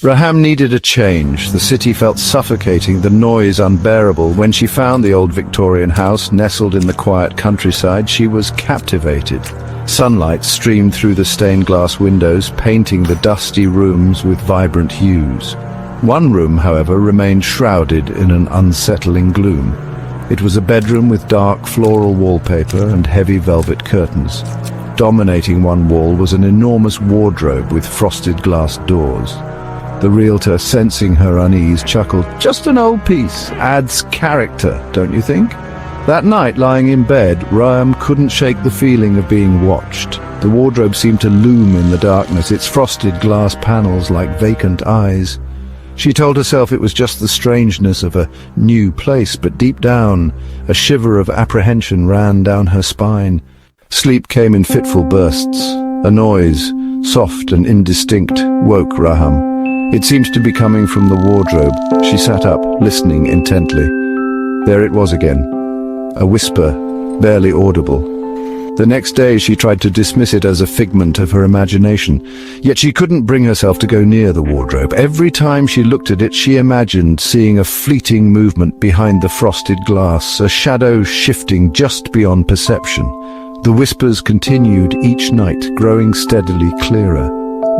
Raham needed a change. The city felt suffocating, the noise unbearable. When she found the old Victorian house nestled in the quiet countryside, she was captivated. Sunlight streamed through the stained glass windows, painting the dusty rooms with vibrant hues. One room, however, remained shrouded in an unsettling gloom. It was a bedroom with dark floral wallpaper and heavy velvet curtains. Dominating one wall was an enormous wardrobe with frosted glass doors. The realtor, sensing her unease, chuckled, "Just an old piece. Adds character, don't you think?" That night, lying in bed, Raham couldn't shake the feeling of being watched. The wardrobe seemed to loom in the darkness, its frosted glass panels like vacant eyes. She told herself it was just the strangeness of a new place, but deep down, a shiver of apprehension ran down her spine. Sleep came in fitful bursts. A noise, soft and indistinct, woke Raham. It seemed to be coming from the wardrobe. She sat up, listening intently. There it was again, a whisper, barely audible. The next day she tried to dismiss it as a figment of her imagination, yet she couldn't bring herself to go near the wardrobe. Every time she looked at it, she imagined seeing a fleeting movement behind the frosted glass, a shadow shifting just beyond perception. The whispers continued each night, growing steadily clearer.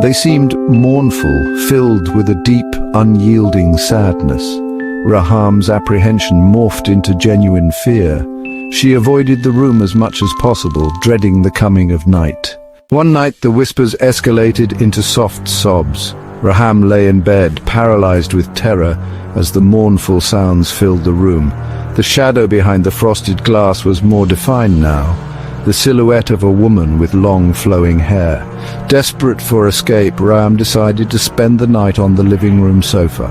They seemed mournful, filled with a deep, unyielding sadness. Raham's apprehension morphed into genuine fear. She avoided the room as much as possible, dreading the coming of night. One night the whispers escalated into soft sobs. Raham lay in bed, paralyzed with terror, as the mournful sounds filled the room. The shadow behind the frosted glass was more defined now. The silhouette of a woman with long flowing hair. Desperate for escape, Raham decided to spend the night on the living room sofa.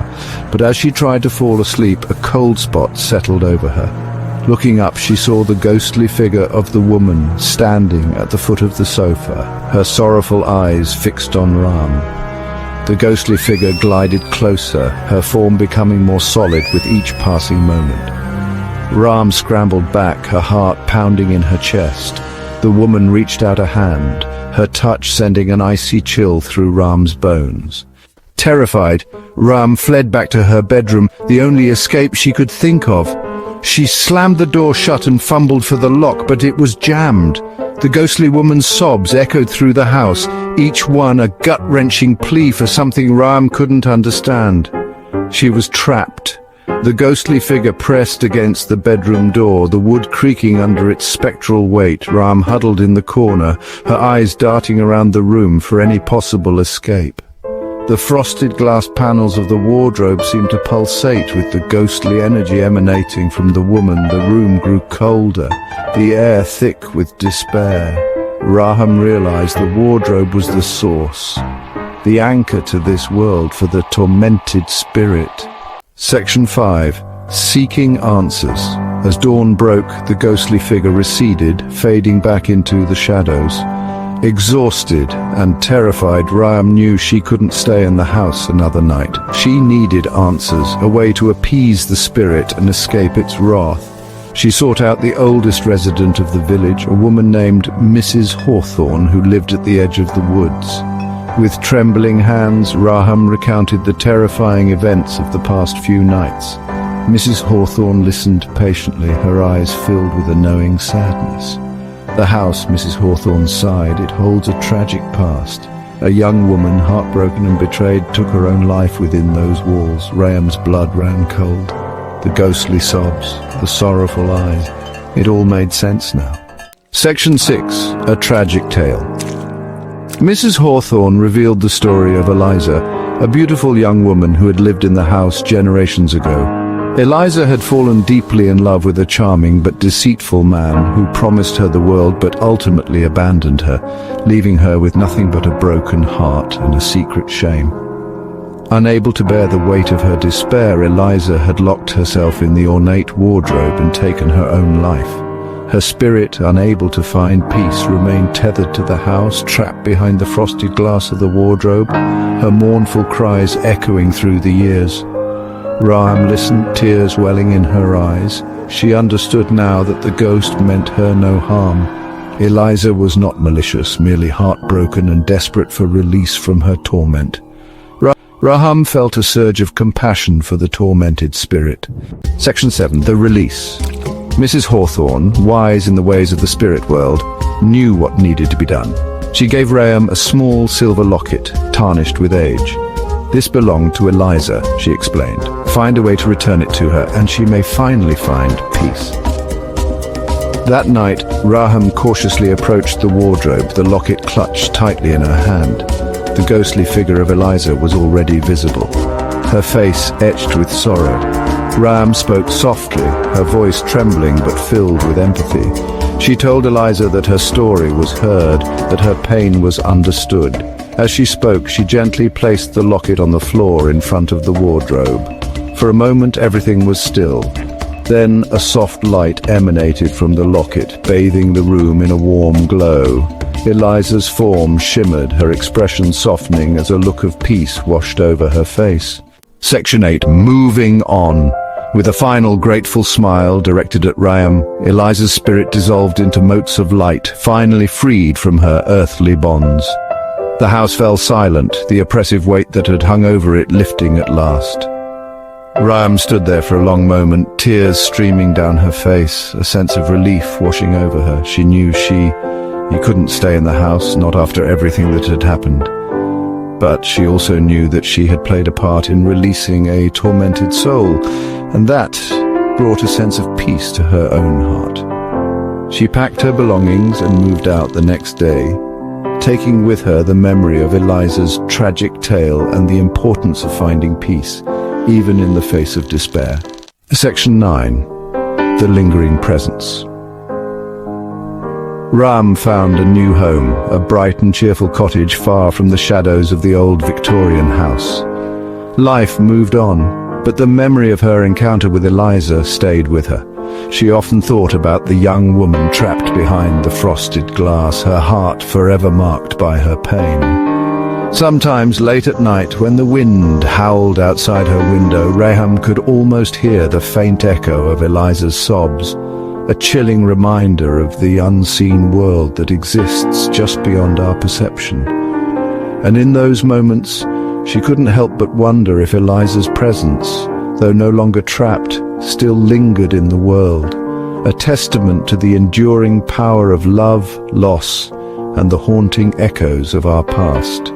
But as she tried to fall asleep, a cold spot settled over her. Looking up, she saw the ghostly figure of the woman standing at the foot of the sofa, her sorrowful eyes fixed on Raham. The ghostly figure glided closer, her form becoming more solid with each passing moment. Raham scrambled back, her heart pounding in her chest. The woman reached out a hand, her touch sending an icy chill through Raham's bones. Terrified, Raham fled back to her bedroom, the only escape she could think of. She slammed the door shut and fumbled for the lock, but it was jammed. The ghostly woman's sobs echoed through the house, each one a gut-wrenching plea for something Raham couldn't understand. She was trapped. The ghostly figure pressed against the bedroom door, the wood creaking under its spectral weight. Raham huddled in the corner, her eyes darting around the room for any possible escape. The frosted glass panels of the wardrobe seemed to pulsate with the ghostly energy emanating from the woman. The room grew colder, the air thick with despair. Raham realized the wardrobe was the source, the anchor to this world for the tormented spirit. Section 5. Seeking Answers. As dawn broke, the ghostly figure receded, fading back into the shadows. Exhausted and terrified, Raham knew she couldn't stay in the house another night. She needed answers, a way to appease the spirit and escape its wrath. She sought out the oldest resident of the village, a woman named Mrs. Hawthorne, who lived at the edge of the woods. With trembling hands, Raham recounted the terrifying events of the past few nights. Mrs. Hawthorne listened patiently, her eyes filled with a knowing sadness. The house, Mrs. Hawthorne sighed, it holds a tragic past. A young woman, heartbroken and betrayed, took her own life within those walls. Raham's blood ran cold. The ghostly sobs, the sorrowful eyes. It all made sense now. Section 6. A Tragic Tale. Mrs. Hawthorne revealed the story of Eliza, a beautiful young woman who had lived in the house generations ago. Eliza had fallen deeply in love with a charming but deceitful man who promised her the world but ultimately abandoned her, leaving her with nothing but a broken heart and a secret shame. Unable to bear the weight of her despair, Eliza had locked herself in the ornate wardrobe and taken her own life. Her spirit, unable to find peace, remained tethered to the house, trapped behind the frosted glass of the wardrobe, her mournful cries echoing through the years. Raham listened, tears welling in her eyes. She understood now that the ghost meant her no harm. Eliza was not malicious, merely heartbroken and desperate for release from her torment. Raham felt a surge of compassion for the tormented spirit. Section 7. The Release. Mrs. Hawthorne, wise in the ways of the spirit world, knew what needed to be done. She gave Raham a small silver locket, tarnished with age. This belonged to Eliza, she explained. Find a way to return it to her, and she may finally find peace. That night, Raham cautiously approached the wardrobe, the locket clutched tightly in her hand. The ghostly figure of Eliza was already visible, her face etched with sorrow. Raham spoke softly, her voice trembling but filled with empathy. She told Eliza that her story was heard, that her pain was understood. As she spoke, she gently placed the locket on the floor in front of the wardrobe. For a moment, everything was still. Then a soft light emanated from the locket, bathing the room in a warm glow. Eliza's form shimmered, her expression softening as a look of peace washed over her face. Section 8. Moving on. With a final grateful smile directed at Raham, Eliza's spirit dissolved into motes of light, finally freed from her earthly bonds. The house fell silent, the oppressive weight that had hung over it lifting at last. Raham stood there for a long moment, tears streaming down her face, a sense of relief washing over her. She knew he couldn't stay in the house, not after everything that had happened. But she also knew that she had played a part in releasing a tormented soul, and that brought a sense of peace to her own heart. She packed her belongings and moved out the next day, taking with her the memory of Eliza's tragic tale and the importance of finding peace, even in the face of despair. Section 9. The Lingering Presence. Raham found a new home, a bright and cheerful cottage far from the shadows of the old Victorian house. Life moved on, but the memory of her encounter with Eliza stayed with her. She often thought about the young woman trapped behind the frosted glass, her heart forever marked by her pain. Sometimes late at night, when the wind howled outside her window, Raham could almost hear the faint echo of Eliza's sobs, a chilling reminder of the unseen world that exists just beyond our perception. And in those moments, she couldn't help but wonder if Eliza's presence, though no longer trapped, still lingered in the world, a testament to the enduring power of love, loss, and the haunting echoes of our past.